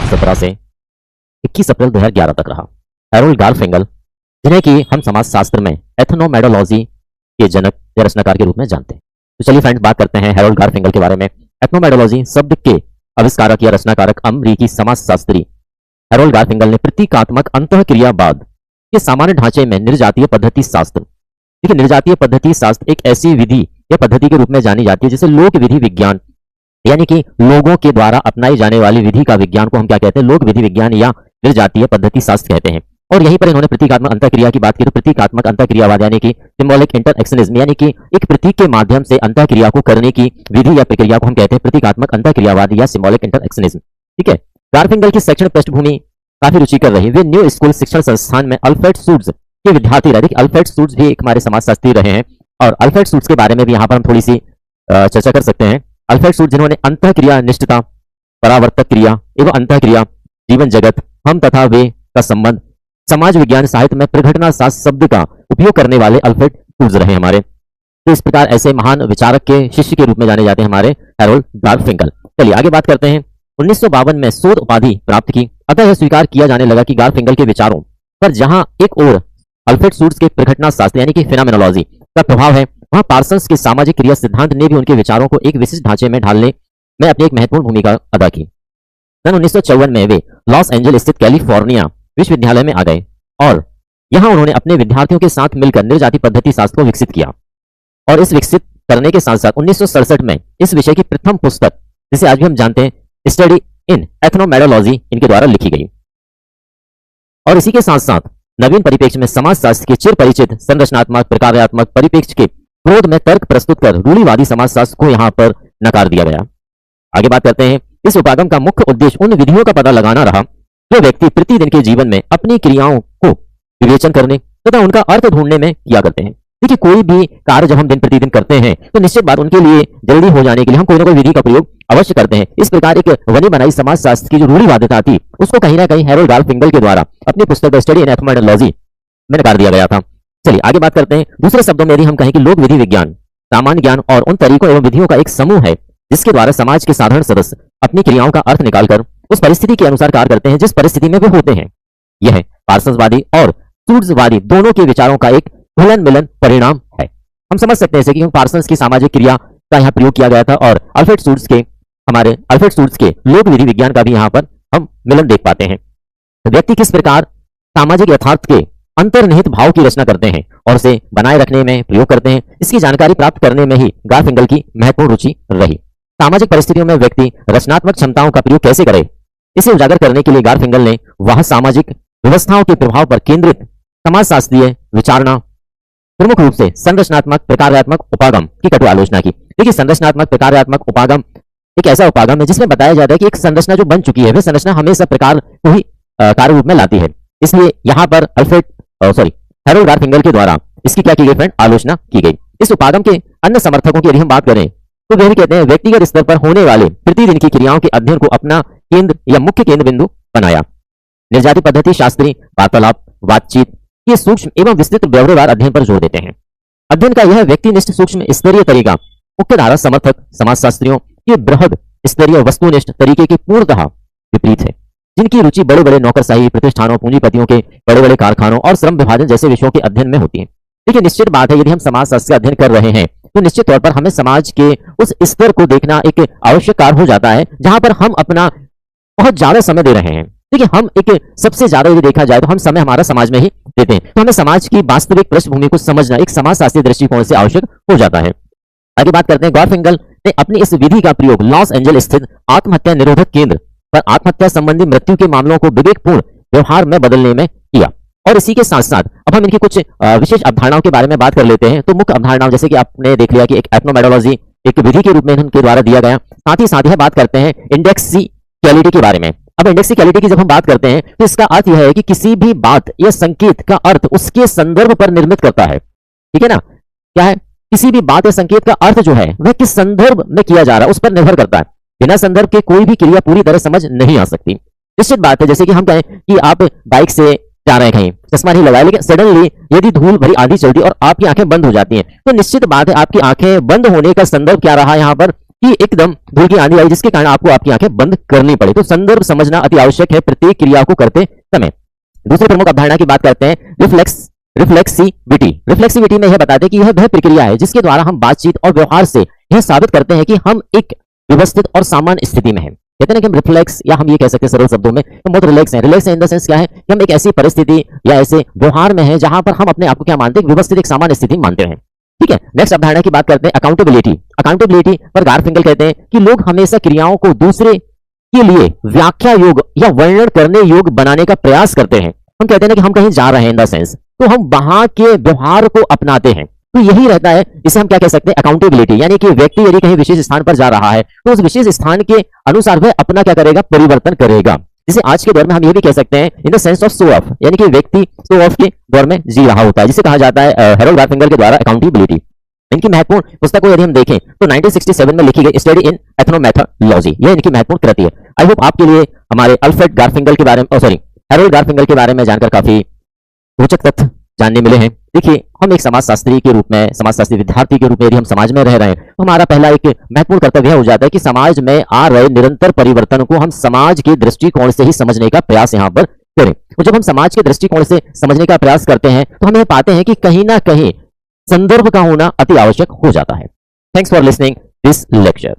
2017 से 21 अप्रैल 2011 तक रहा। हैरोल्ड गारफिंगल, जिन्हें कि हम समाजशास्त्र में एथनोमेडोलॉजी के जनक या रचनाकार के रूप में जानते हैं। तो चलिए फ्रेंड्स, बात करते हैं हैरोल्ड गारफिंगल के बारे में। एथनोमेडोलॉजी शब्द के आविष्कारक या रचनाकारक अमेरिकी समाजशास्त्री हैरोल्ड गारफिंगल ने प्रतीकात्मक अंतःक्रियावाद के सामान्य ढांचे में निर्जातीय पद्धति शास्त्र, देखिए निर्जातीय पद्धति शास्त्र एक ऐसी विधि या पद्धति के रूप में जानी जाती है जिसे लोक विधि विज्ञान, यानी कि लोगों के द्वारा अपनाई जाने वाली विधि का विज्ञान को हम क्या कहते हैं, लोक विधि विज्ञान या निर्जातीय पद्धति शास्त्र कहते हैं। और यहीं पर इन्होंने प्रतीकात्मक अंतःक्रिया की बात की। तो प्रतीकात्मक अंतःक्रियावाद यानी कि सिंबॉलिक इंटरएक्शनिज्म, यानी कि एक प्रतीक के माध्यम से अंतःक्रिया को करने की विधि या प्रक्रिया को हम कहते हैं प्रतीकात्मक अंतःक्रियावाद या सिंबॉलिक इंटरएक्शनिज्म। ठीक है, गारफिंगल की शैक्षणिक पृष्ठभूमि काफी रुचिकर रही। वे न्यू स्कूल शिक्षण संस्थान में अल्फ्रेड शूट्ज के विद्यार्थी रहे। अल्फ्रेड शूट्ज भी एक हमारे समाजशास्त्री रहे हैं और अल्फ्रेड शूट्ज के बारे में भी यहाँ पर हम थोड़ी सी चर्चा कर सकते हैं। अल्फ्रेड शूट्ज, जिन्होंने अंतःक्रिया निष्ठता, परावर्तक क्रिया एवं अंतःक्रिया, जीवन जगत, हम तथा वे का संबंध, समाज विज्ञान साहित्य में प्रघटना शास्त्र शब्द का उपयोग करने वाले अल्फ्रेड शूट्ज रहे हमारे। तो इस प्रकार ऐसे महान विचारक के शिष्य के रूप में जाने जाते हैं हमारे हैरोल्ड गारफिंगल। चलिए आगे बात करते हैं। 1952 में शोध उपाधि प्राप्त की। अतः यह स्वीकार किया जाने लगा कि गारफिंगल के विचारों पर जहां एक ओर अल्फ्रेड शूट्ज के प्रघटना शास्त्र यानी कि फिनोमेनोलॉजी का प्रभाव है, वहां पार्सन्स के सामाजिक क्रिया सिद्धांत ने भी उनके विचारों को एक विशिष्ट ढांचे में ढालने में अपनी एक महत्वपूर्ण भूमिका अदा की। सन 1954 में वे लॉस एंजल्स स्थित कैलिफोर्निया विश्वविद्यालय में आ गए और यहां उन्होंने अपने विद्यार्थियों के साथ मिलकर निर्जाति पद्धति शास्त्र को विकसित किया। और इस विकसित करने के साथ साथ 1967 में इस विषय की प्रथम पुस्तक, जिसे आज भी हम जानते हैं स्टडी इन एथनोमेडोलॉजी, इनके द्वारा लिखी गई। और इसी के साथ साथ नवीन परिप्रेक्ष्य में समाजशास्त्र के चिर परिचित संरचनात्मक प्रकार्यात्मक परिप्रेक्ष्य के विरोध में तर्क प्रस्तुत कर रूढ़िवादी समाजशास्त्र को यहां पर नकार दिया गया। आगे बात करते हैं। इस उपागम का मुख्य उद्देश्य उन विधियों का पता लगाना रहा जो व्यक्ति प्रतिदिन के जीवन में अपनी क्रियाओं को विवेचन करने तथा उनका अर्थ ढूंढने में किया करते हैं। देखिए, कोई भी कार्य जब हम दिन प्रतिदिन करते हैं तो निश्चित बात उनके लिए जल्दी हो जाने के लिए हम कोई ना कोई विधि का प्रयोग अवश्य करते हैं। इस प्रकार एक बनी बनाई समाजशास्त्र की जो रूढ़िवादिता थी, उसको कहीं ना कहीं हैरोल्ड गारफिंगल के द्वारा अपनी पुस्तक स्टडी इन एथनोमेडोलॉजी में नकार दिया गया था। चलिए आगे बात करते हैं। दूसरे शब्दों में यदि हम कहें कि लोक विधि विज्ञान सामान्य ज्ञान और उन तरीकों एवं विधियों का एक समूह है जिसके द्वारा समाज के साधारण सदस्य अपनी क्रियाओं का अर्थ निकालकर उस परिस्थिति के अनुसार कार्य करते हैं जिस परिस्थिति में वे होते हैं। यह पार्सन्सवादी और शूट्जवादी दोनों के विचारों का एक घुलन मिलन परिणाम है। हम समझ सकते हैं कि पार्सन्स की सामाजिक क्रिया का यहाँ प्रयोग किया गया था और अल्फ्रेड शूट्ज के लोक विधि विज्ञान का भी यहाँ पर हम मिलन देख पाते हैं। व्यक्ति किस प्रकार सामाजिक यथार्थ के अंतर्निहित भाव की रचना करते हैं और उसे बनाए रखने में प्रयोग करते हैं, इसकी जानकारी प्राप्त करने में ही गारफिंगल की महत्वपूर्ण रुचि रही। सामाजिक परिस्थितियों में व्यक्ति रचनात्मक क्षमताओं का प्रयोग कैसे करे, इसे उजागर करने के लिए गारफिंगल ने वह सामाजिक व्यवस्थाओं के प्रभाव पर केंद्रित समाजशास्त्रीय विचारणा, प्रमुख रूप से संरचनात्मक प्रकार्यात्मक उपागम की कटु आलोचना की। देखिए, संरचनात्मक प्रकार्यात्मक उपागम एक ऐसा उपागम है जिसमें बताया जाता है कि एक संरचना जो बन चुकी है वह संरचना हमेशा प्रकार को ही कार्य रूप में लाती है। इसलिए यहाँ पर हैरोल्ड गारफिंगल के द्वारा इसकी क्या की गई फ्रेंड, आलोचना की गई। इस उपागम के अन्य समर्थकों की यदि हम बात करें तो वे भी कहते हैं व्यक्तिगत स्तर पर होने वाले प्रतिदिन की क्रियाओं के अध्ययन को अपना केंद्र या मुख्य केंद्र बिंदु बनाया। निर्जाति पद्धति शास्त्री वार्तालाप, बातचीत, ये सूक्ष्म एवं विस्तृत व्यवहार अध्ययन पर जोर देते हैं। अध्ययन का यह व्यक्तिनिष्ठ सूक्ष्म स्तरीय तरीका मुख्य धारा समर्थक समाजशास्त्रियों के बृहद स्तरीय वस्तुनिष्ठ तरीके के पूर्णतः विपरीत है, जिनकी रुचि बड़े बड़े नौकरशाही प्रतिष्ठानों, पूंजीपतियों के बड़े बड़े कारखानों और श्रम विभाजन जैसे विषयों के अध्ययन में होती है। देखिए, निश्चित बात है, यदि हम समाजशास्त्र का अध्ययन कर रहे हैं तो निश्चित तौर पर हमें समाज के उस स्तर को देखना एक आवश्यक कार्य हो जाता है जहां पर हम अपना बहुत ज्यादा समय दे रहे हैं। देखिए, हम एक सबसे ज्यादा यदि देखा जाए तो हम समय हमारा समाज में ही देते हैं, तो हमें समाज की वास्तविक पृष्ठभूमि को समझना एक समाजशास्त्रीय दृष्टिकोण से आवश्यक हो जाता है। आगे बात करते हैं। गारफिंगल ने अपनी इस विधि का प्रयोग लॉस एंजल्स स्थित आत्महत्या निरोधक केंद्र पर आत्महत्या संबंधी मृत्यु के मामलों को विवेकपूर्ण व्यवहार में बदलने में किया। और इसी के साथ साथ अब हम इनकी कुछ विशेष अवधारणाओं के बारे में बात कर लेते हैं। तो मुख्य अवधारणाओं जैसे कि आपने देख लिया कि एक एथनोमेडोलॉजी एक विधि के रूप में इनके द्वारा दिया गया, साथ ही बात करते हैं इंडेक्सिकलिटी के बारे में। अब इंडेक्सिकलिटी की जब हम बात करते हैं तो इसका अर्थ यह है कि किसी भी बात या संकेत का अर्थ उसके संदर्भ पर निर्मित करता है। ठीक है ना, क्या है, किसी भी बात या संकेत का अर्थ जो है वह किस संदर्भ में किया जा रहा है उस पर निर्भर करता है। बिना संदर्भ के कोई भी क्रिया पूरी तरह समझ नहीं आ सकती। निश्चित बात है, जैसे कि हम कहें कि आप बाइक से जा रहे हैं, कहीं चश्मा नहीं लगाया, लेकिन सडनली यदि धूल भरी आंधी चलती और आपकी आंखें बंद हो जाती हैं तो निश्चित बात है आपकी आंखें बंद होने का संदर्भ क्या रहा यहाँ पर कि एकदम धूल की आंधी आई जिसके कारण आपको आपकी आंखें बंद करनी पड़ी। तो संदर्भ समझना अति आवश्यक है प्रत्येक क्रिया को करते समय। दूसरी प्रमुख अवधारणा की बात करते हैं रिफ्लेक्सिविटी में यह बताते हैं कि यह वह प्रक्रिया है जिसके द्वारा हम बातचीत और व्यवहार से यह साबित करते हैं कि हम एक व्यवस्थित और सामान्य स्थिति में हैं। कहते हैं कि हम रिफ्लेक्स, या हम ये कह सकते हैं सरल शब्दों में हम बहुत रिलैक्स हैं। रिलैक्स इन द सेंस क्या है कि हम एक ऐसी परिस्थिति या ऐसे व्यवहार में हैं जहां पर हम अपने आप को क्या मानते हैं, व्यवस्थित एक सामान्य स्थिति मानते हैं। ठीक है, नेक्स्ट अवधारणा की बात करते हैं अकाउंटेबिलिटी पर गारफिंगल कहते हैं कि लोग हमेशा क्रियाओं को दूसरे के लिए व्याख्या योग या वर्णन करने योग बनाने का प्रयास करते हैं। हम कहते हैं कि हम कहीं जा रहे हैं इन द सेंस, तो हम वहां के व्यवहार को अपनाते हैं। तो यही रहता है, इसे हम क्या कह सकते हैं, अकाउंटेबिलिटी। यानी कि व्यक्ति यदि कहीं विशेष स्थान पर जा रहा है तो उस विशेष स्थान के अनुसार वह अपना क्या करेगा, परिवर्तन करेगा। जिसे आज के दौर में हम ये भी कह सकते हैं in the sense of show off, यानी कि व्यक्ति शो ऑफ के दौर में जी रहा होता है, जिसे कहा जाता है हैरोल्ड गारफिंगल के द्वारा अकाउंटेबिलिटी। इनकी महत्वपूर्ण पुस्तक को यदि हम देखें तो 1967 में लिखी गई स्टडी इन एथनोमेथोलॉजी, यह इनकी महत्वपूर्ण कृति है। आई होप आपके लिए हमारे अल्फ्रेड गारफिंगल के बारे में हैरोल्ड गारफिंगल के बारे में जानकर काफी रोचक तथ्य जानने मिले हैं। देखिए, हम एक समाजशास्त्री के रूप में, समाजशास्त्री विद्यार्थी के रूप में यदि हम समाज में रह रहे हैं तो हमारा पहला एक महत्वपूर्ण कर्तव्य हो जाता है कि समाज में आ रहे निरंतर परिवर्तन को हम समाज के दृष्टिकोण से ही समझने का प्रयास यहाँ पर करें। तो जब हम समाज के दृष्टिकोण से समझने का प्रयास करते हैं तो हम यह पाते हैं कि कहीं ना कहीं संदर्भ का होना अति आवश्यक हो जाता है। Thanks for listening this lecture.